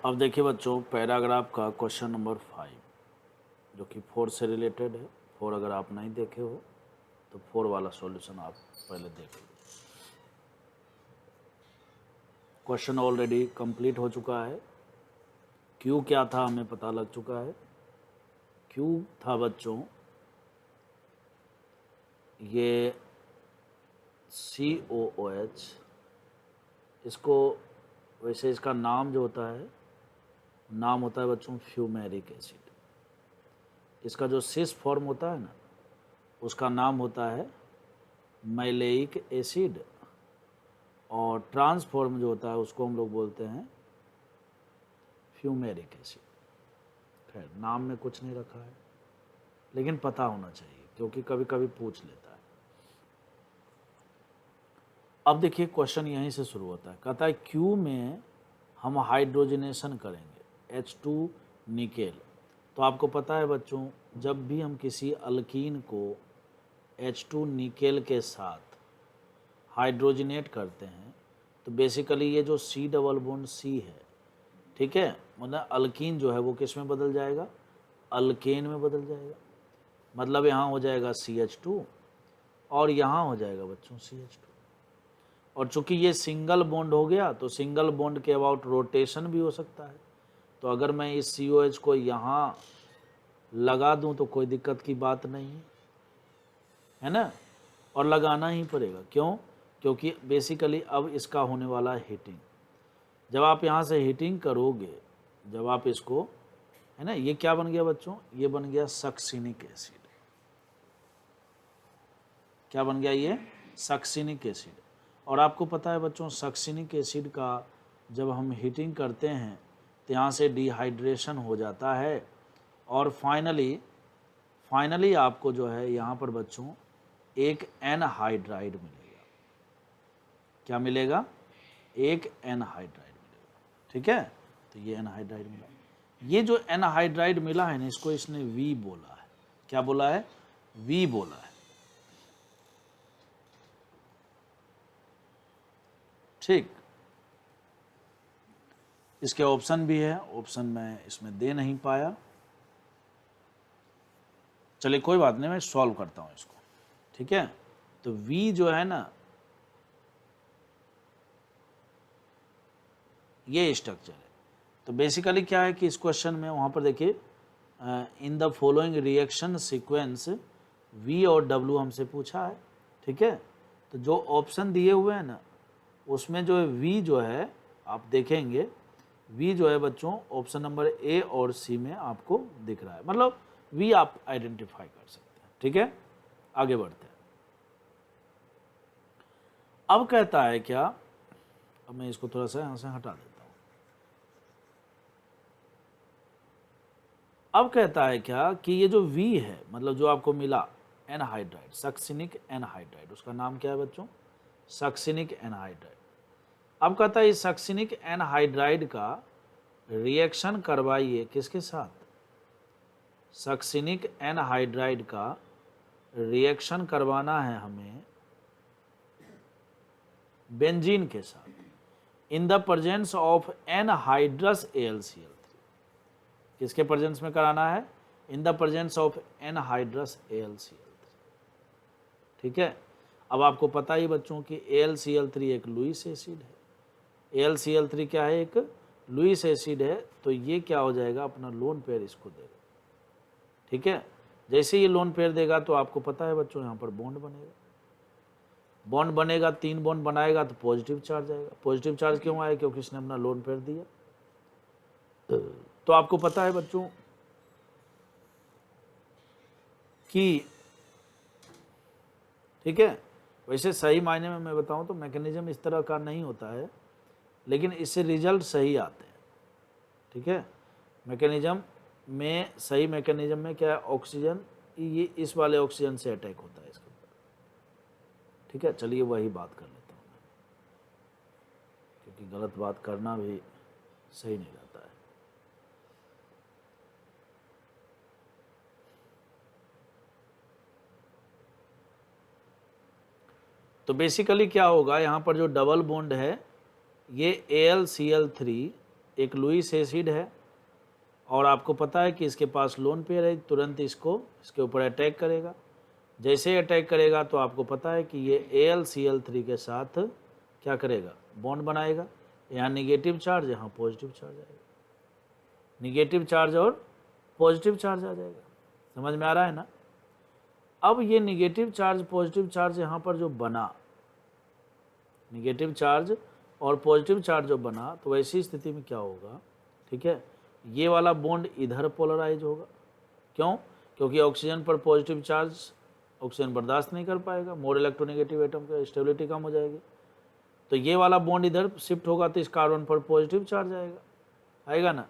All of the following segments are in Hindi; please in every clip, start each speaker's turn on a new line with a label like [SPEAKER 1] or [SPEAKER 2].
[SPEAKER 1] अब देखिए बच्चों, पैराग्राफ का क्वेश्चन नंबर 5 जो कि 4 से रिलेटेड है। 4 अगर आप नहीं देखे हो तो 4 वाला सॉल्यूशन आप पहले देख लो। क्वेश्चन ऑलरेडी कंप्लीट हो चुका है। क्यू क्या था हमें पता लग चुका है। क्यू था बच्चों ये COOH। इसको वैसे इसका नाम जो होता है, नाम होता है बच्चों फ्यूमेरिक एसिड। इसका जो सिस फॉर्म होता है ना, उसका नाम होता है मैलेइक एसिड, और ट्रांसफॉर्म जो होता है उसको हम लोग बोलते हैं फ्यूमेरिक एसिड। खैर, नाम में कुछ नहीं रखा है, लेकिन पता होना चाहिए क्योंकि कभी कभी पूछ लेता है। अब देखिए क्वेश्चन यहीं से शुरू होता है। कहता है क्यू में हम हाइड्रोजनेशन करेंगे H2 निकेल। तो आपको पता है बच्चों, जब भी हम किसी अल्कीन को H2 निकेल के साथ हाइड्रोजनेट करते हैं तो बेसिकली ये जो C डबल बॉन्ड C है, ठीक है, मतलब अल्कीन जो है वो किस में बदल जाएगा, अल्केन में बदल जाएगा। मतलब यहाँ हो जाएगा CH2 और यहाँ हो जाएगा बच्चों CH2। और चूंकि ये सिंगल बॉन्ड हो गया तो सिंगल बॉन्ड के अबाउट रोटेशन भी हो सकता है। तो अगर मैं इस COH को यहाँ लगा दूं तो कोई दिक्कत की बात नहीं है ना, और लगाना ही पड़ेगा। क्यों? क्योंकि बेसिकली अब इसका होने वाला है हीटिंग। जब आप यहाँ से हीटिंग करोगे, जब आप इसको, है ना, ये क्या बन गया बच्चों, ये बन गया सक्सिनिक एसिड। क्या बन गया ये? Succinic acid. और आपको पता है बच्चों, सक्सिनिक एसिड का जब हम हीटिंग करते हैं तो यहाँ से डिहाइड्रेशन हो जाता है और फाइनली आपको जो है यहाँ पर बच्चों एक एनहाइड्राइड मिलेगा। क्या मिलेगा? एक एनहाइड्राइड मिलेगा। ठीक है, तो ये एनहाइड्राइड मिला। ये जो एनहाइड्राइड मिला है ना, इसको इसने वी बोला है। क्या बोला है? वी बोला है। ठीक, इसके ऑप्शन भी है, ऑप्शन मैं इसमें दे नहीं पाया। चलिए कोई बात नहीं, मैं सॉल्व करता हूं इसको। ठीक है, तो V जो है ना, ये स्ट्रक्चर है। तो बेसिकली क्या है कि इस क्वेश्चन में वहां पर देखिए, in the following reaction sequence V और W हमसे पूछा है। ठीक है, तो जो ऑप्शन दिए हुए हैं ना, उसमें जो है V जो है, आप देखेंगे V जो है बच्चों ऑप्शन नंबर A और C में आपको दिख रहा है। मतलब V आप आइडेंटिफाई कर सकते हैं। ठीक है, आगे बढ़ते हैं। अब कहता है क्या, अब मैं इसको थोड़ा सा यहाँ से हटा देता हूँ। अब कहता है क्या कि ये जो V है, मतलब जो आपको मिला एनहाइड्राइड, सक्सिनिक एनहाइड्राइड, उसका नाम क्या है बच्चों? Succinic anhydride. अब कहता है इस सक्सिनिक एनहाइड्राइड का रिएक्शन करवाइए किसके साथ? सक्सिनिक एनहाइड्राइड का रिएक्शन करवाना है हमें बेंजीन के साथ in the presence of anhydrous AlCl3। किसके प्रेजेंस में कराना है? In the presence of anhydrous AlCl3। ठीक है, अब आपको पता ही बच्चों कि AlCl3 एक लुईस एसिड है। AlCl3 क्या है? एक लुईस एसिड है। तो ये क्या हो जाएगा, अपना लोन पेयर इसको देगा। ठीक है, जैसे ये लोन पेयर देगा तो आपको पता है बच्चों यहाँ पर बॉन्ड बनेगा। बॉन्ड बनेगा, 3 बॉन्ड बनाएगा तो पॉजिटिव चार्ज आएगा। पॉजिटिव चार्ज क्यों आया? क्योंकि इसने अपना लोन पेयर दिया। तो आपको पता है बच्चों कि, ठीक है, वैसे सही मायने में मैं बताऊं तो मैकेनिज्म इस तरह का नहीं होता है, लेकिन इससे रिजल्ट सही आते हैं। ठीक है, मैकेनिज्म में, सही मैकेनिज्म में क्या है, ऑक्सीजन ये इस वाले ऑक्सीजन से अटैक होता है इसके ऊपर। ठीक है, चलिए वही बात कर लेता हूँ मैं, क्योंकि गलत बात करना भी सही नहीं रहता है। तो बेसिकली क्या होगा, यहाँ पर जो डबल बॉन्ड है ये AlCl3 एक लुईस एसिड है और आपको पता है कि इसके पास लोन पेयर है, तुरंत इसके ऊपर अटैक करेगा। जैसे ही अटैक करेगा तो आपको पता है कि ये AlCl3 के साथ क्या करेगा, बॉन्ड बनाएगा। यहाँ निगेटिव चार्ज, यहाँ पॉजिटिव चार्ज आएगा, निगेटिव चार्ज और पॉजिटिव चार्ज आ जाएगा। समझ में आ रहा है ना। अब ये निगेटिव चार्ज पॉजिटिव चार्ज यहाँ पर जो बना, निगेटिव चार्ज और पॉजिटिव चार्ज जो बना, तो वैसी स्थिति में क्या होगा, ठीक है, ये वाला बॉन्ड इधर पोलराइज होगा। क्यों? क्योंकि ऑक्सीजन पर पॉजिटिव चार्ज ऑक्सीजन बर्दाश्त नहीं कर पाएगा, मोर इलेक्ट्रोनेगेटिव एटम का स्टेबिलिटी कम हो जाएगी। तो ये वाला बॉन्ड इधर शिफ्ट होगा तो इस कार्बन पर पॉजिटिव चार्ज आएगा ना।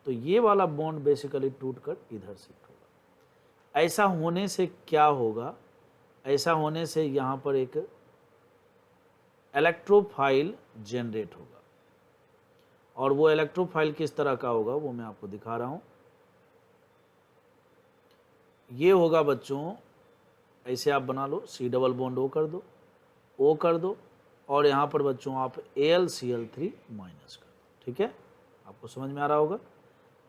[SPEAKER 1] तो ये वाला बॉन्ड बेसिकली टूटकर इधर शिफ्ट होगा। ऐसा होने से क्या होगा, ऐसा होने से यहाँ पर एक इलेक्ट्रोफाइल जनरेट होगा। और वो इलेक्ट्रोफाइल किस तरह का होगा वो मैं आपको दिखा रहा हूँ। ये होगा बच्चों, ऐसे आप बना लो, C डबल बॉन्ड O कर दो, O कर दो, और यहाँ पर बच्चों आप AlCl3 माइनस कर दो। ठीक है, आपको समझ में आ रहा होगा।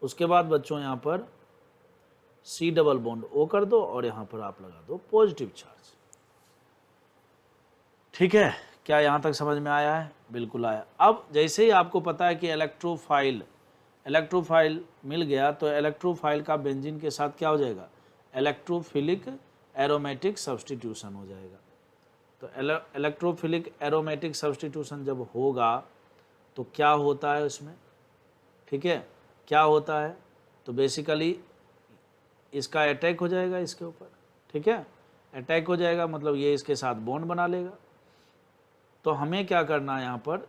[SPEAKER 1] उसके बाद बच्चों यहाँ पर C डबल बॉन्ड O कर दो और यहाँ पर आप लगा दो पॉजिटिव चार्ज। ठीक है, क्या यहाँ तक समझ में आया है? बिल्कुल आया। अब जैसे ही आपको पता है कि इलेक्ट्रोफाइल मिल गया, तो इलेक्ट्रोफाइल का बेंजीन के साथ क्या हो जाएगा, इलेक्ट्रोफिलिक एरोमेटिक सब्स्टिट्यूशन हो जाएगा। तो इलेक्ट्रोफिलिक एरोमेटिक सब्स्टिट्यूशन जब होगा तो क्या होता है उसमें, ठीक है, क्या होता है, तो बेसिकली इसका अटैक हो जाएगा इसके ऊपर। ठीक है, अटैक हो जाएगा मतलब ये इसके साथ बॉन्ड बना लेगा। तो हमें क्या करना है यहाँ पर,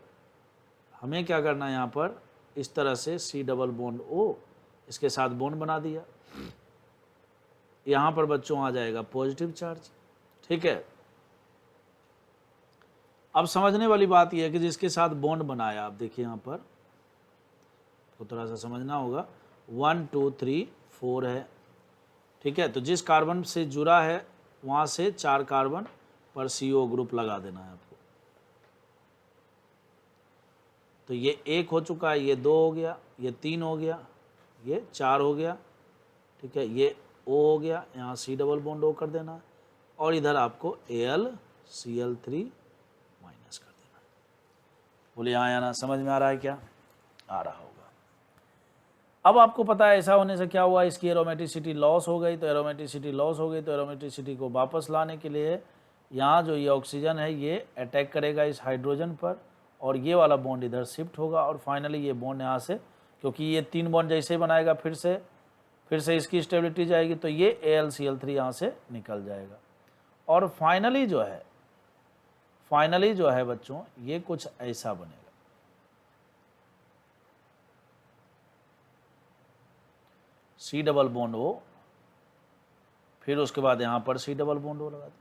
[SPEAKER 1] हमें क्या करना है यहाँ पर, इस तरह से C डबल बॉन्ड O इसके साथ बॉन्ड बना दिया। यहाँ पर बच्चों आ जाएगा पॉजिटिव चार्ज। ठीक है, अब समझने वाली बात यह है कि जिसके साथ बॉन्ड बनाया, आप देखिए यहाँ पर तो थोड़ा सा समझना होगा, 1 2 3 4 है। ठीक है, तो जिस कार्बन से जुड़ा है वहाँ से 4 कार्बन पर CO ग्रुप लगा देना है आपको। तो ये 1 हो चुका है, ये 2 हो गया, ये 3 हो गया, ये 4 हो गया। ठीक है, ये O हो गया, यहाँ C डबल बॉन्ड O कर देना है, और इधर आपको AlCl3 माइनस कर देना है। बोले यहाँ आना, समझ में आ रहा है क्या? आ रहा होगा। अब आपको पता है ऐसा होने से क्या हुआ, इसकी एरोमेटिसिटी लॉस हो गई। तो एरोमेटिसिटी लॉस हो गई तो एरोमेटिसिटी को वापस लाने के लिए यहाँ जो ये ऑक्सीजन है ये अटैक करेगा इस हाइड्रोजन पर, और ये वाला बॉन्ड इधर शिफ्ट होगा, और फाइनली ये बॉन्ड यहाँ से, क्योंकि ये 3 बॉन्ड जैसे ही बनाएगा फिर से इसकी स्टेबिलिटी जाएगी, तो ये AlCl3 यहाँ से निकल जाएगा। और फाइनली जो है बच्चों, ये कुछ ऐसा बनेगा। C डबल बॉन्ड O, फिर उसके बाद यहाँ पर C डबल बॉन्ड O लगा दें,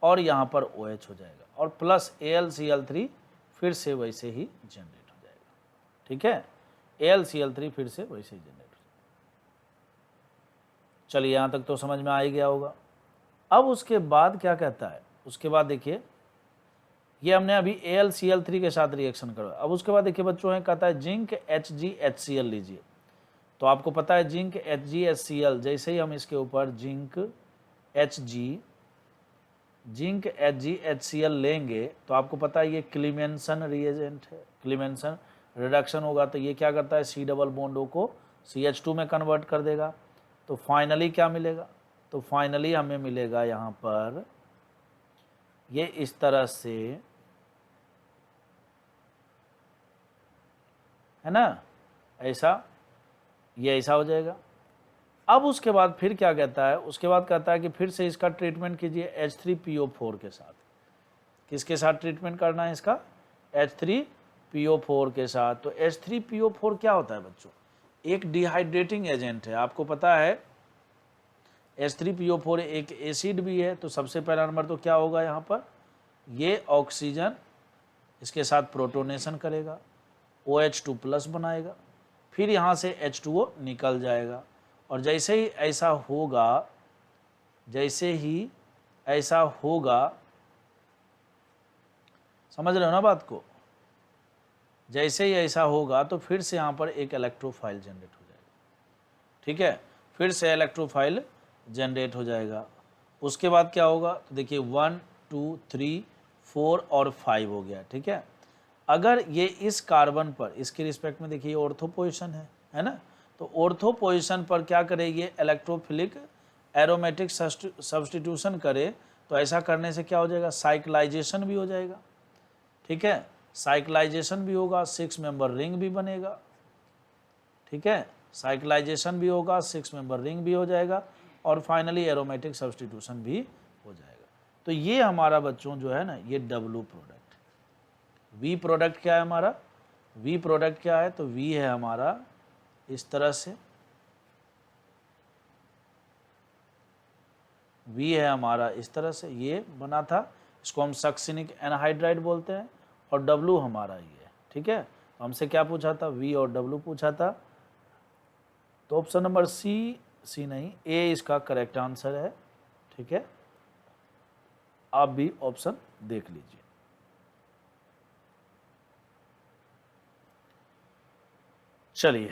[SPEAKER 1] और यहाँ पर OH हो जाएगा, और प्लस AlCl3 फिर से वैसे ही जनरेट हो जाएगा। ठीक है, AlCl3 फिर से वैसे ही जनरेट हो जाएगा। चलिए यहाँ तक तो समझ में आ ही गया होगा। अब उसके बाद क्या कहता है, उसके बाद देखिए, ये हमने अभी AlCl3 के साथ रिएक्शन करवाया। अब उसके बाद देखिए बच्चों, है कहता है जिंक HgHCl लीजिए। तो आपको पता है जिंक HgHCl, जैसे ही हम इसके ऊपर जिंक HgHCl लेंगे तो आपको पता है ये क्लीमेंसन रिएजेंट है, क्लीमेंसन रिडक्शन होगा। तो ये क्या करता है, C डबल बॉन्ड O को CH2 में कन्वर्ट कर देगा। तो फाइनली क्या मिलेगा, तो फाइनली हमें मिलेगा यहाँ पर ये इस तरह से, है ना, ऐसा, ये ऐसा हो जाएगा। अब उसके बाद फिर क्या कहता है, उसके बाद कहता है कि फिर से इसका ट्रीटमेंट कीजिए H3PO4 के साथ। किसके साथ ट्रीटमेंट करना है इसका, H3PO4 के साथ। तो H3PO4 क्या होता है बच्चों, एक डिहाइड्रेटिंग एजेंट है। आपको पता है H3PO4 एक एसिड भी है। तो सबसे पहला नंबर तो क्या होगा, यहाँ पर ये ऑक्सीजन इसके साथ प्रोटोनेशन करेगा, OH2 प्लस बनाएगा, फिर यहाँ से H2O निकल जाएगा। और जैसे ही ऐसा होगा, समझ रहे हो ना बात को, जैसे ही ऐसा होगा तो फिर से यहाँ पर एक इलेक्ट्रोफाइल जनरेट हो जाएगा, ठीक है, फिर से इलेक्ट्रोफाइल जनरेट हो जाएगा। उसके बाद क्या होगा, तो देखिए 1 2 3 4 और 5 हो गया, ठीक है। अगर ये इस कार्बन पर, इसके रिस्पेक्ट में देखिए ऑर्थो पोजिशन है ना, तो ऑर्थो पोजिशन पर क्या करे, ये इलेक्ट्रोफिलिक एरोमेटिक सब्स्टिट्यूशन करे, तो ऐसा करने से क्या हो जाएगा, साइक्लाइजेशन भी हो जाएगा, ठीक है, साइक्लाइजेशन भी होगा, 6 मेंबर रिंग भी बनेगा, ठीक है, साइक्लाइजेशन भी होगा, 6 मेंबर रिंग भी हो जाएगा, और फाइनली एरोमेटिक सब्स्टिट्यूशन भी हो जाएगा। तो ये हमारा बच्चों जो है ना, ये W प्रोडक्ट। V प्रोडक्ट क्या है हमारा, V प्रोडक्ट क्या है, तो V है हमारा इस तरह से, V है हमारा इस तरह से, ये बना था, इसको हम सक्सिनिक एनहाइड्राइड बोलते हैं, और W हमारा ये है, ठीक है। तो हमसे क्या पूछा था, V और W पूछा था, तो ऑप्शन नंबर सी नहीं, ए इसका करेक्ट आंसर है, ठीक है। आप भी ऑप्शन देख लीजिए। चलिए